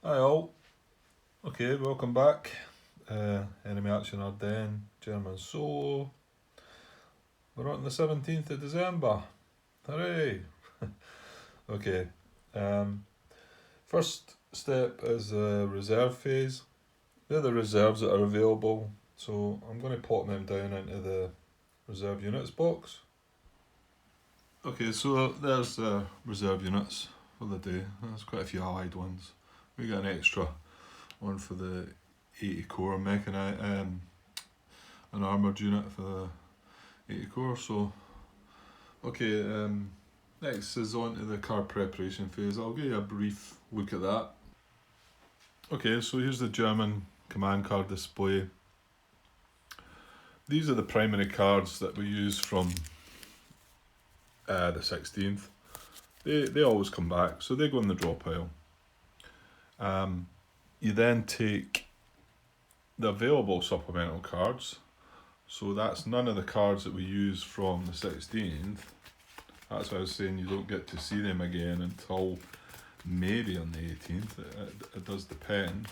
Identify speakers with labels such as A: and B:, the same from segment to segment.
A: Hi all. Okay, welcome back. Enemy Action Ardennes, German Solo. We're on the 17th of December. Hooray! Okay. Um, First step is the reserve phase. They're the reserves that are available. So I'm going to pop them down into the reserve units box. Okay, so there's the reserve units for the day. There's quite a few allied ones. We got an extra one for the 80 core an armoured unit for the 80 core. So, okay, next is on to the card preparation phase. I'll give you a brief look at that. Okay, so here's the German command card display. These are the primary cards that we use from the 16th. They always come back, so they go in the draw pile. You then take the available supplemental cards. So that's none of the cards that we use from the 16th. That's why I was saying you don't get to see them again until maybe on the 18th. It does depend.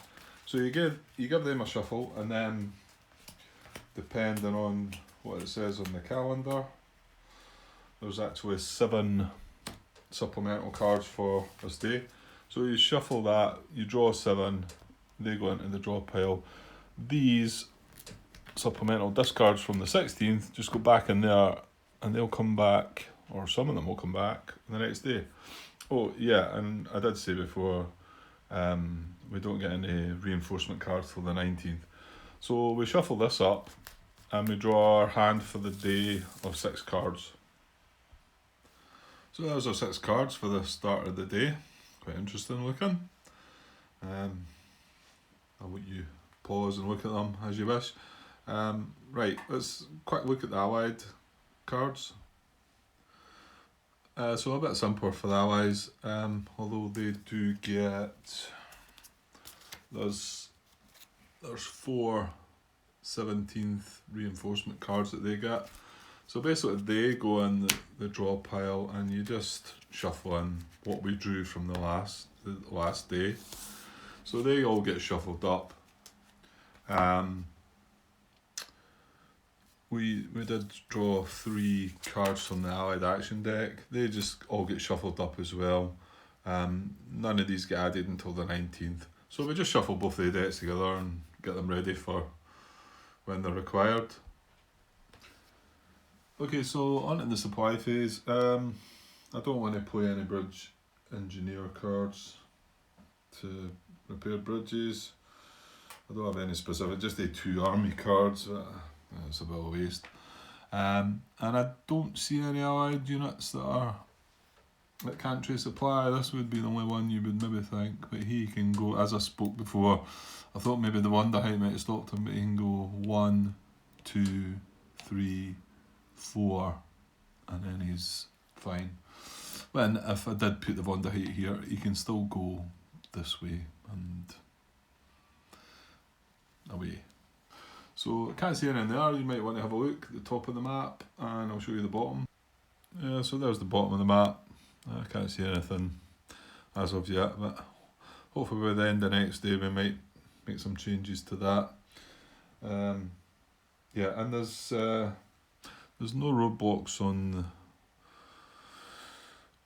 A: So you give them a shuffle, and then depending on what it says on the calendar, there's actually 7 supplemental cards for this day. So you shuffle that, you draw 7, they go into the draw pile. These supplemental discards from the 16th just go back in there, and they'll come back, or some of them will come back the next day. Oh yeah, and I did say before, we don't get any reinforcement cards till the 19th. So we shuffle this up, and we draw our hand for the day of 6 cards. So there's our 6 cards for the start of the day. Quite interesting looking. I'll let you pause and look at them as you wish. Right, let's quick look at the allied cards. So a bit simpler for the allies, although they do get there's 4 17th reinforcement cards that they get. So basically they go in the draw pile, and you just shuffle in what we drew from the last day. So they all get shuffled up. We did draw 3 cards from the Allied Action deck. They just all get shuffled up as well. None of these get added until the 19th. So we just shuffle both of the decks together and get them ready for when they're required. Okay, so on to the supply phase. I don't want to play any bridge engineer cards to repair bridges. I don't have any specific, just the 2 army cards. It's a bit of a waste. And I don't see any allied units that can't trade supply. This would be the only one you would maybe think, but he can go, as I spoke before, I thought maybe the Wonder Height might have stopped him, but he can go 1, 2, 3, 4, and then he's fine. But if I did put the Wonder Height here, he can still go this way and away. So I can't see anything there. You might want to have a look at the top of the map, and I'll show you the bottom. Yeah, so there's the bottom of the map. I can't see anything as of yet, but hopefully by the end of the next day we might make some changes to that. Yeah, and there's no roadblocks on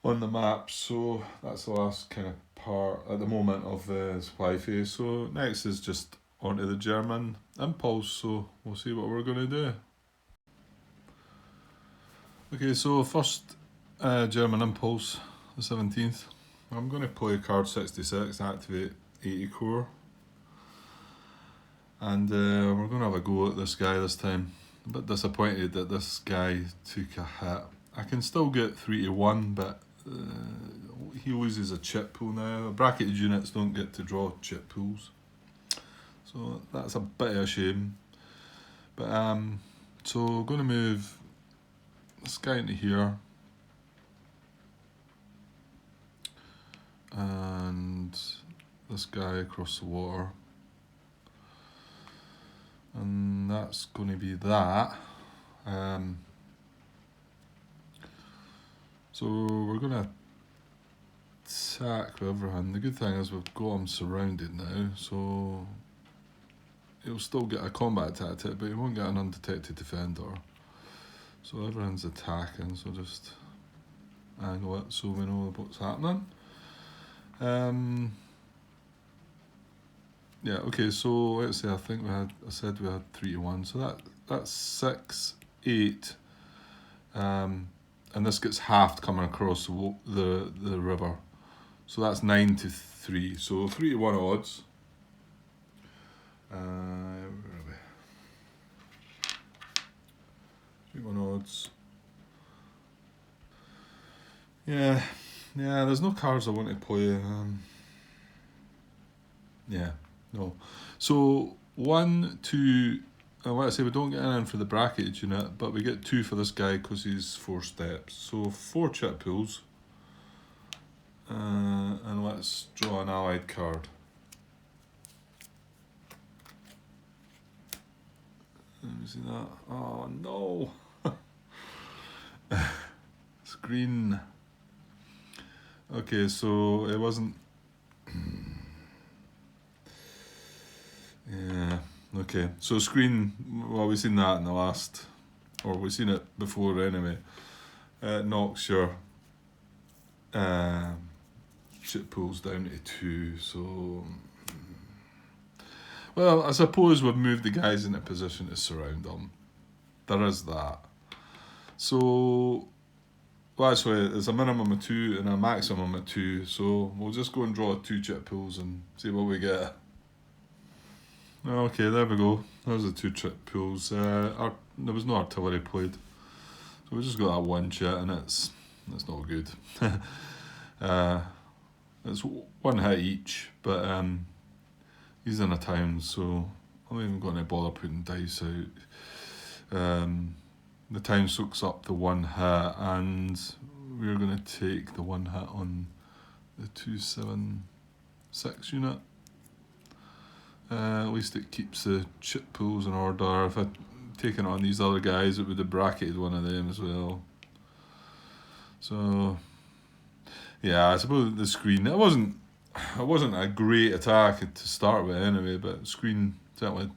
A: the map, so that's the last kind of part at the moment of the supply phase. So next is just onto the German impulse, so we'll see what we're going to do. Okay, so first German impulse, the 17th. I'm going to play card 66, activate 80 core. And we're going to have a go at this guy this time. A bit disappointed that this guy took a hit. I can still get 3 to 1, but he loses a chip pool now. Bracketed units don't get to draw chip pools. So that's a bit of a shame. But so going to move this guy into here. And this guy across the water. And that's going to be that. So we're going to attack with everything. The good thing is we've got him surrounded now, so he'll still get a combat tactic, but he won't get an undetected defender. So everyone's attacking, so just angle it so we know what's happening. Yeah, okay, so let's say I said we had 3-1, so that's 6, 8, and this gets halved coming across the river. So that's 9-3, so 3-1 odds. Where are we? 3-1 odds. Yeah, there's no cards I want to play. No. So 1, 2, like I say, we don't get in for the bracketed unit, but we get 2 for this guy because he's 4 steps. So 4 chip pools. And let's draw an allied card. Let me see that. Oh no! It's green. Okay, so it wasn't. Yeah, okay. So screen, well, we've seen that in the last, or we've seen it before anyway. It knocks your chip pools down to 2, so. Well, I suppose we've moved the guys into position to surround them. There is that. So, well, actually, there's a minimum of 2 and a maximum of 2, so we'll just go and draw 2 chip pools and see what we get. Okay, there we go. There's the 2 chip pools. There was no artillery played, so we just got that 1 chit, and it's not good. It's 1 hit each, but he's in a town, so I'm not even going to bother putting dice out. The town soaks up the 1 hit, and we're going to take the 1 hit on the 276 unit. At least it keeps the chip pools in order. If I'd taken it on these other guys, it would have bracketed one of them as well. So, yeah, I suppose the screen, it wasn't a great attack to start with anyway, but screen certainly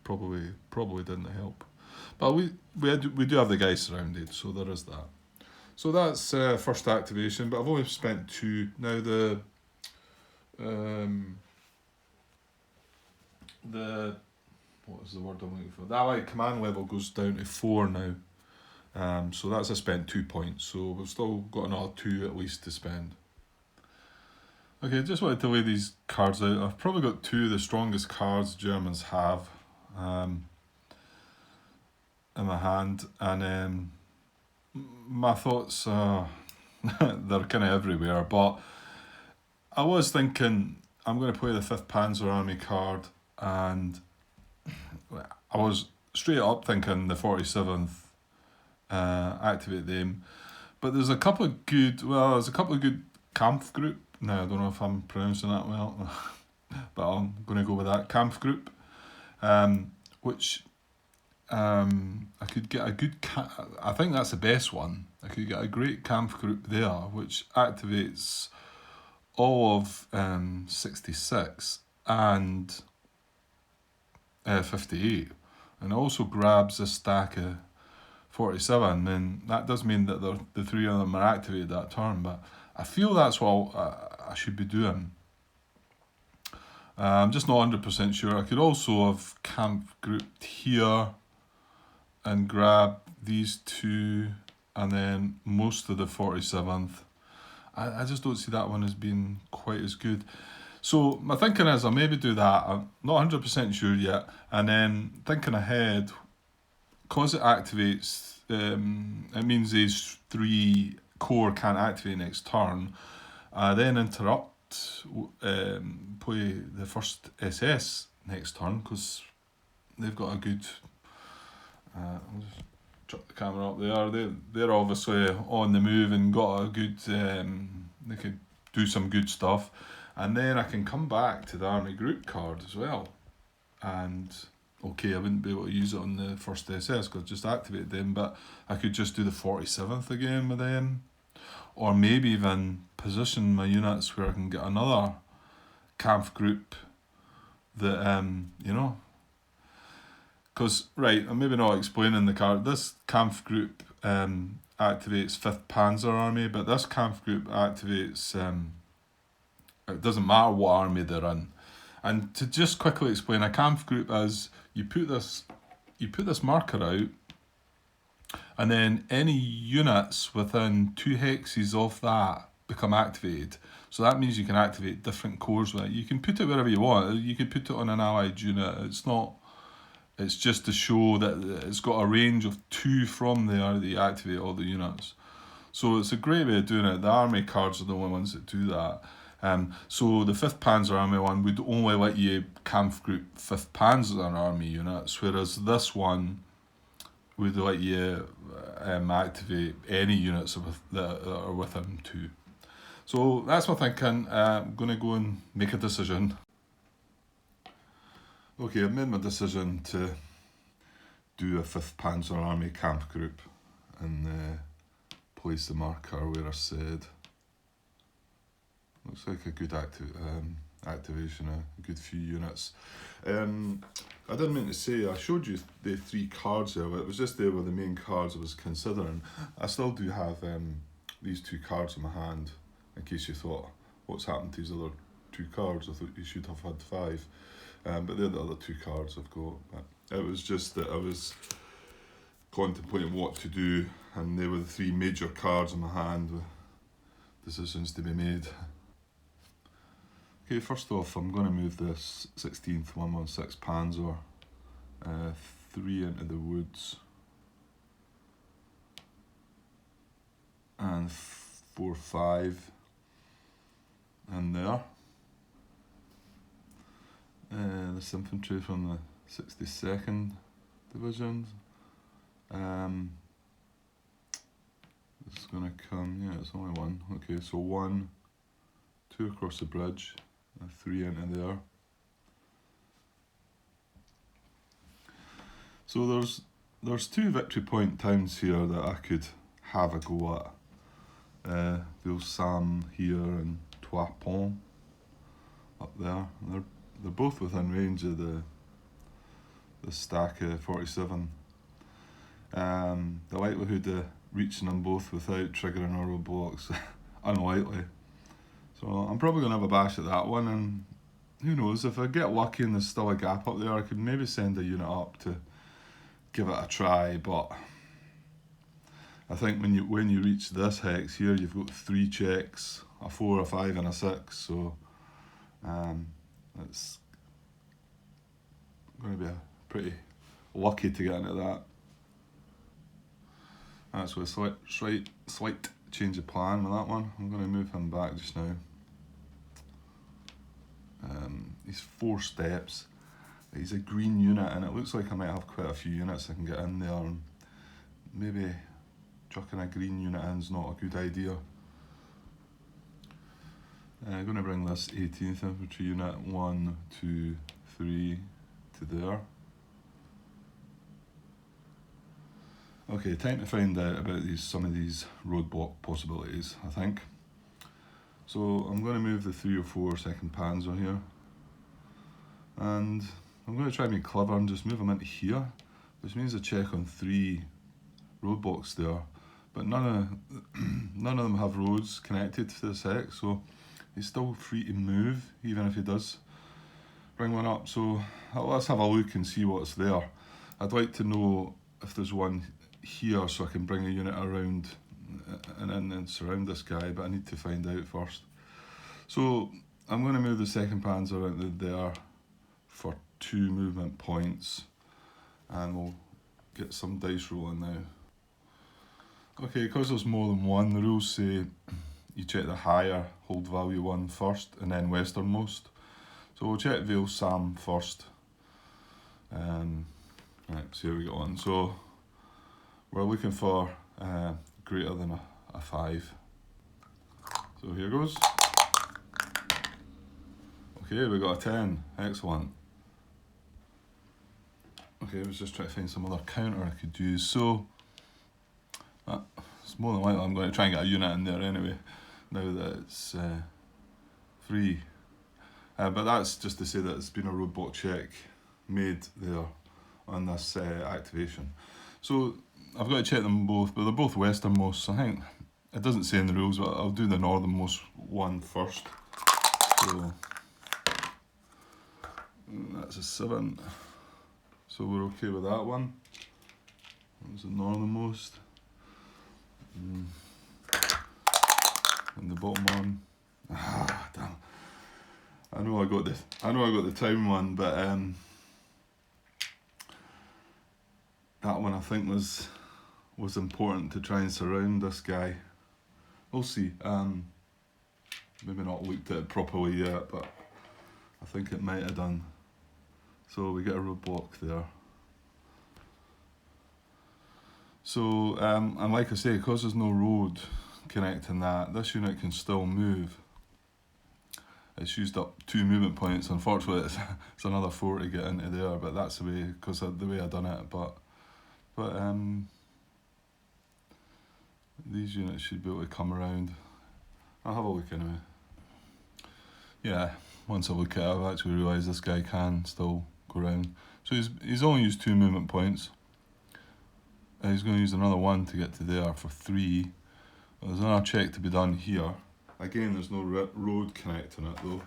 A: probably didn't help. But we do have the guys surrounded, so there is that. So that's first activation, but I've only spent 2. Now the what is the word I'm looking for? The allied command level goes down to 4 now. So that's I spent 2 points, so we've still got another 2 at least to spend. Okay, just wanted to lay these cards out. I've probably got 2 of the strongest cards Germans have in my hand, and my thoughts they're kind of everywhere, but I was thinking I'm going to play the 5th Panzer Army card, and I was straight up thinking the 47th, activate them, but there's a couple of good Kampfgruppe. Now I don't know if I'm pronouncing that well, but I'm going to go with that Kampfgruppe, which I could get a good. I think that's the best one. I could get a great Kampfgruppe there, which activates all of 66 and 58, and also grabs a stack of 47. And that does mean that the 3 of them are activated that turn, but I feel that's what I should be doing. I'm just not 100% sure. I could also have Kampfgrupped here and grab these 2 and then most of the 47th. I just don't see that one as being quite as good. So my thinking is I'll maybe do that. I'm not 100% sure yet. And then thinking ahead, because it activates, it means these 3 core can't activate next turn. I then interrupt, play the 1st SS next turn because they've got a good. I'll just chuck the camera up there. They're obviously on the move and got a good. They could do some good stuff, and then I can come back to the army group card as well. And okay, I wouldn't be able to use it on the 1st SS because I just activated them, but I could just do the 47th again with them. or maybe even position my units where I can get another Kampf group that, you know, because, right, I'm maybe not explaining the card. This Kampf group activates 5th Panzer Army, but this Kampf group activates, it doesn't matter what army they're in. And to just quickly explain, a Kampf group is, you put this marker out, and then any units within 2 hexes of that become activated. So that means you can activate different cores with it. You can put it wherever you want. You could put it on an allied unit. It's just to show that it's got a range of 2 from there that you activate all the units. So it's a great way of doing it. The army cards are the only ones that do that. So the 5th Panzer Army one would only let you Kampf group 5th Panzer Army units, whereas this one would let you activate any units that are within 2. So that's my thinking. I'm going to go and make a decision. Okay, I've made my decision to do a 5th Panzer Army Kampf group and place the marker where I said. Looks like a good activation, a good few units. I didn't mean to say, I showed you the 3 cards there, but it was just there were the main cards I was considering. I still do have these 2 cards in my hand, in case you thought, what's happened to these other 2 cards? I thought you should have had 5. But they're the other 2 cards I've got. But it was just that I was contemplating what to do, and they were the 3 major cards in my hand with decisions to be made. Okay, first off, I'm going to move this 16th 116 Panzer 3 into the woods and 4-5 in there. This infantry from the 62nd Division. It's going to come, yeah, it's only 1. Okay, so 1, 2 across the bridge. 3 into there. So there's 2 victory point towns here that I could have a go at. Vilsam here and Trois Ponts up there. They're both within range of the stack 47. The likelihood of reaching them both without triggering our roadblocks, unlikely. So I'm probably going to have a bash at that one, and who knows, if I get lucky and there's still a gap up there, I could maybe send a unit up to give it a try, but I think when you reach this hex here, you've got 3 checks, a 4, a 5 and a 6, so it's going to be pretty lucky to get into that. That's with a slight change of plan with that one. I'm going to move him back just now. He's 4 steps. He's a green unit, and it looks like I might have quite a few units I can get in there, and maybe chucking a green unit in is not a good idea. I'm going to bring this 18th Infantry unit 1, 2, 3 to there. Okay, time to find out about some of these roadblock possibilities, I think. So I'm going to move the 3 or 4 2nd Panzer here, and I'm going to try and be clever and just move them into here, which means I check on 3 roadblocks there, but none of them have roads connected to this hex, so he's still free to move even if he does bring one up. So let's have a look and see what's there. I'd like to know if there's one here so I can bring a unit around and surround this guy, but I need to find out first. So I'm going to move the 2nd Panzer into there for 2 movement points, and we'll get some dice rolling now. Okay, because there's more than one, the rules say you check the higher hold value one first and then westernmost. So we'll check Vilsam first. Right, so here we go on. So we're looking for greater than a 5. So here goes. Okay, we got a 10. Excellent. Okay, I was just trying to find some other counter I could use. So that's it's more than likely I'm going to try and get a unit in there anyway, now that it's free. But that's just to say that there's been a roadblock check made there on this activation. So I've got to check them both, but they're both westernmost, so I think it doesn't say in the rules, but I'll do the northernmost one first. So that's a 7, so we're okay with that one. That was the northernmost. And the bottom one. Ah, damn. I know I got the town one, but that one I think was important to try and surround this guy. We'll see. Maybe not looked at it properly yet, but I think it might have done. So we get a roadblock there. So, and like I say, because there's no road connecting that, this unit can still move. It's used up 2 movement points. Unfortunately, it's another 4 to get into there, but that's the way, because of the way I done it. But these units should be able to come around. I'll have a look anyway. Yeah, once I look at it, I've actually realised this guy can still go around. So he's only used 2 movement points. He's going to use another 1 to get to there for 3. There's another check to be done here. Again, there's no road connecting it though.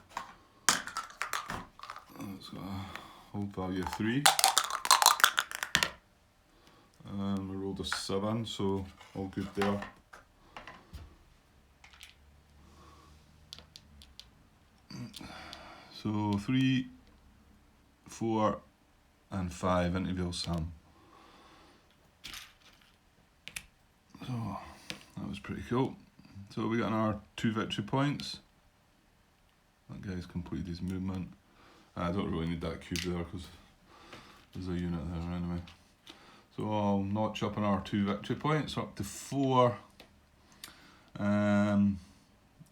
A: It's got a hold value of 3. And we rolled a 7, so all good there. So 3, 4 and 5 interview Sam. So that was pretty cool. So we got our 2 victory points. That guy's completed his movement. I don't really need that cube there because there's a unit there anyway. So I'll notch up on our 2 victory points up to 4. And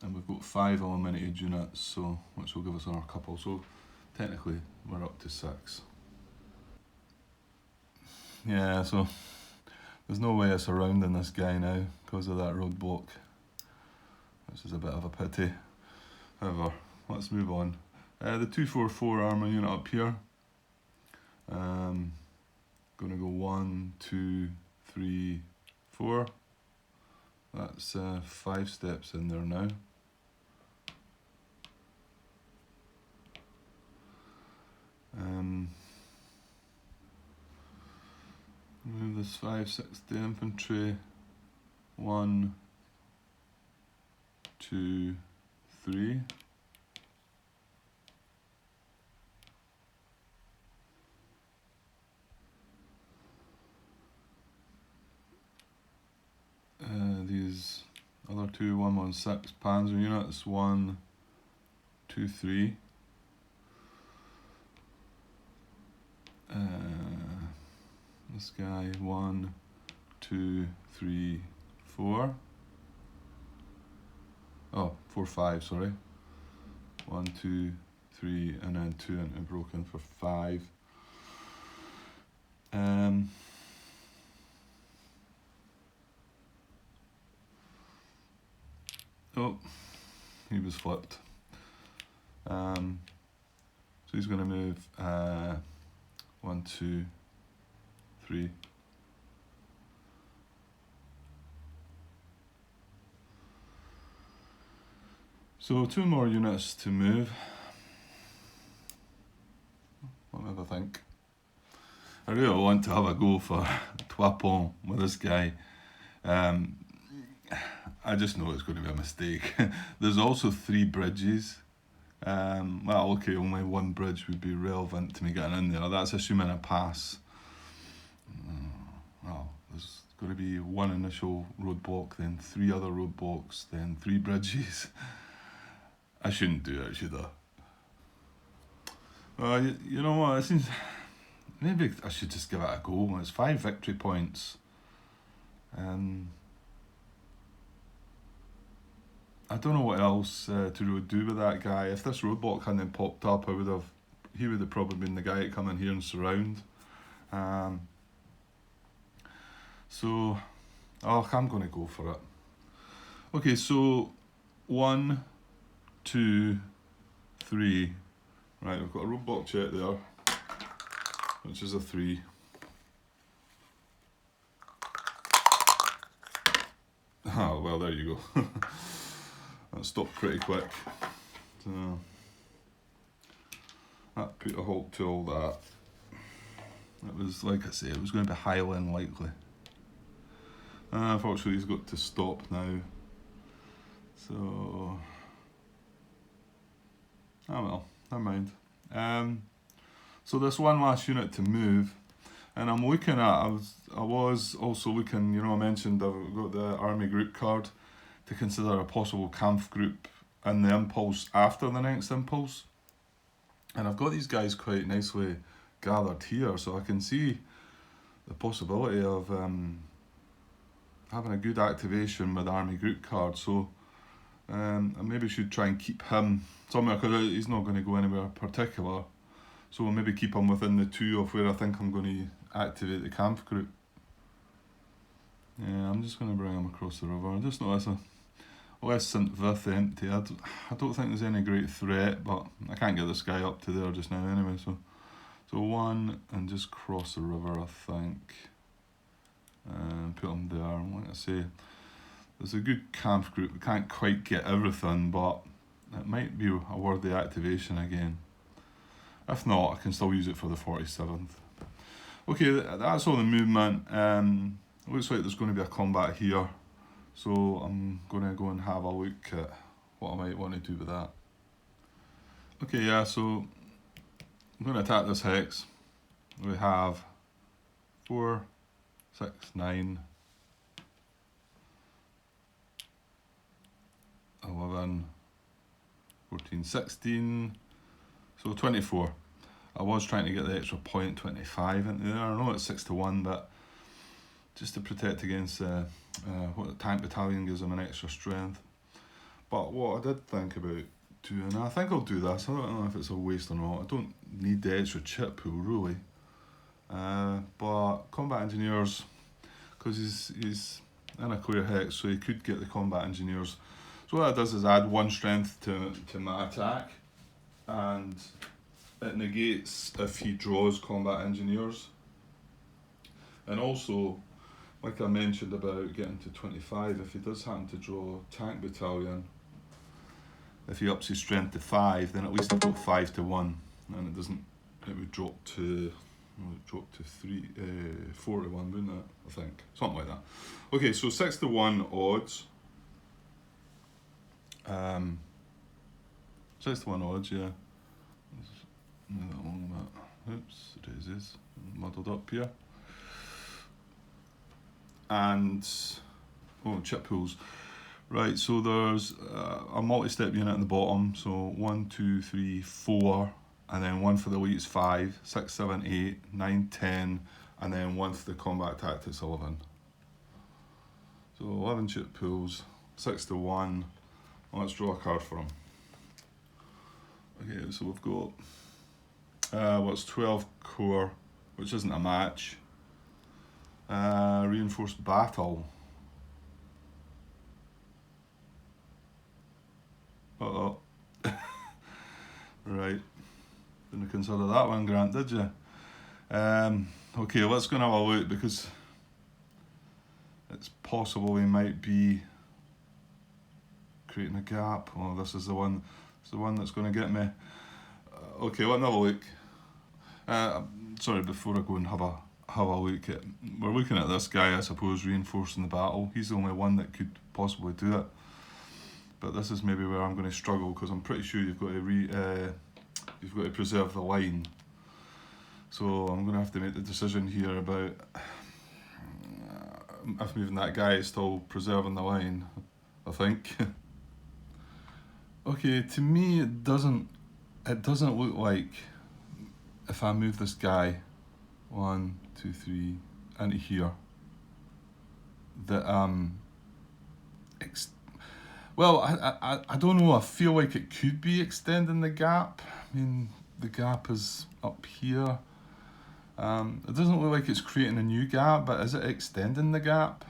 A: we've got 5 eliminated units, so which will give us another couple. So technically we're up to 6. Yeah, so there's no way of surrounding this guy now because of that roadblock, which is a bit of a pity. However, let's move on. The 244 armour unit up here. Gonna go 1, 2, 3, 4. That's 5 steps in there now. Move this 560 infantry. 1, 2, 3. These other 2 116 Panzer units. 1, 2, 3. This guy, 1, 2, 3, 4. Oh, 4, 5, sorry. 1, 2, 3, and then 2 into broken for 5. Oh, he was flipped. So he's going to move 1, 2, 3. So 2 more units to move. What do I think? I really want to have a go for Twapon with this guy. I just know it's going to be a mistake. There's also 3 bridges. Well, okay, only 1 bridge would be relevant to me getting in there. That's assuming a pass. Well, there's going to be 1 initial roadblock, then 3 other roadblocks, then 3 bridges. I shouldn't do it, should I? You know what? It seems maybe I should just give it a go. It's 5 victory points. I don't know what else to really do with that guy. If this roadblock hadn't popped up, he would have probably been the guy to come in here and surround. So Oh, I'm going to go for it. Okay, so 1, 2, 3. Right, we've got a roadblock check there, which is a 3. Ah, well, there you go. That stopped pretty quick. So that put a halt to all that. It was, like I say, it was going to be highly unlikely. Unfortunately, he's got to stop now. So, oh well, never mind. So this one last unit to move, and I'm looking at. I was also looking. You know, I mentioned I've got the army group card to consider a possible Kampf group and the impulse after the next impulse, and I've got these guys quite nicely gathered here, so I can see the possibility of having a good activation with army group card. So I maybe should try and keep him somewhere, because he's not going to go anywhere particular. So we'll maybe keep him within the 2 of where I think I'm going to activate the Kampf group. Yeah, I'm just going to bring him across the river. I just notice a less St. Vith empty. I don't think there's any great threat, but I can't get this guy up to there just now anyway. So 1 and just cross the river, I think. And put him there. Like I say, there's a good Kampf group. We can't quite get everything, but it might be a worthy activation again. If not, I can still use it for the 47th. Okay, that's all the movement. Looks like there's going to be a combat here, so I'm going to go and have a look at what I might want to do with that. Okay, yeah, so I'm going to attack this hex. We have 4, 6, 9, 11, 14, 16, so 24. I was trying to get the extra point 25 into there. I know it's 6 to 1, but just to protect against what the tank battalion gives them an extra strength. But what I did think about doing, I think I'll do this. I don't know if it's a waste or not. I don't need the extra chip pool really. But combat engineers, because he's in a clear hex, so he could get the combat engineers. So what that does is add 1 strength to my attack, and it negates if he draws combat engineers. And also, like I mentioned about getting to 25, if he does happen to draw tank battalion, if he ups his strength to 5, then at least I've got 5 to 1, and it would drop to 4 to 1, wouldn't it? I think, something like that. Okay, so 6 to 1 odds. 6 to 1 odds, yeah. Oops, it is muddled up here. And chip pools. Right, so there's a multi-step unit at the bottom. So 1, 2, 3, 4, and then 1 for the elites 5, 6, 7, 8, 9, 10, and then 1 for the combat tactics 11. So 11 chip pools, 6 to 1. Well, let's draw a card for him. Okay, so we've got what's 12 core, which isn't a match. Reinforced battle. Uh-oh. Right. Didn't consider that one, Grant, did you? Okay, let's go and have a look, because it's possible we might be creating a gap. Oh, this is the one. It's the one that's going to get me. Okay, let's have a look. Sorry, before I go and have a look at, we're looking at this guy, I suppose, reinforcing the battle. He's the only one that could possibly do it. But this is maybe where I'm going to struggle, because I'm pretty sure you've got to preserve the line. So I'm going to have to make the decision here about if moving that guy is still preserving the line, I think. Okay, to me it doesn't look like if I move this guy 1, 2, 3 into here that well, I don't know, I feel like it could be extending the gap. I mean, the gap is up here. It doesn't look like it's creating a new gap, but is it extending the gap?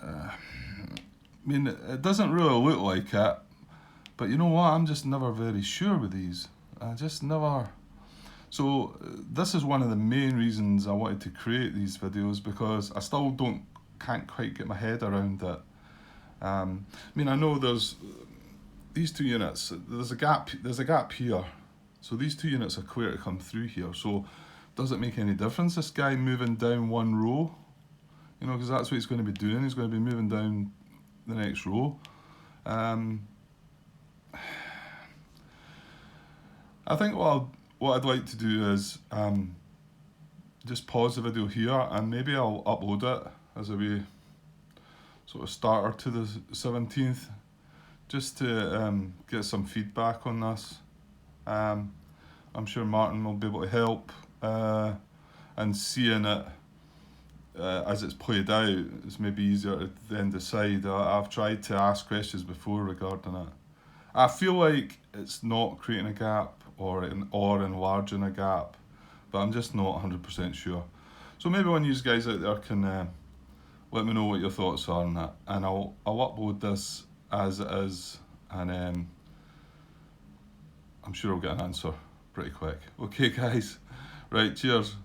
A: I mean, it doesn't really look like it, but you know what? I'm just never very sure with these. I just never. So this is one of the main reasons I wanted to create these videos, because I still can't quite get my head around it. I mean, I know there's these two units. There's a gap. There's a gap here. So these two units are clear to come through here. So does it make any difference this guy moving down one row? You know, because that's what he's going to be doing. He's going to be moving down the next row. I think what I'd like to do is just pause the video here, and maybe I'll upload it as a wee sort of starter to the 17th, just to get some feedback on this. I'm sure Martin will be able to help, and seeing it as it's played out, it's maybe easier to then decide. I've tried to ask questions before regarding it. I feel like it's not creating a gap or enlarging a gap, but I'm just not 100% sure. So maybe one of you guys out there can let me know what your thoughts are on that, and I'll upload this as it is, and I'm sure I'll get an answer pretty quick. Okay guys, right, cheers.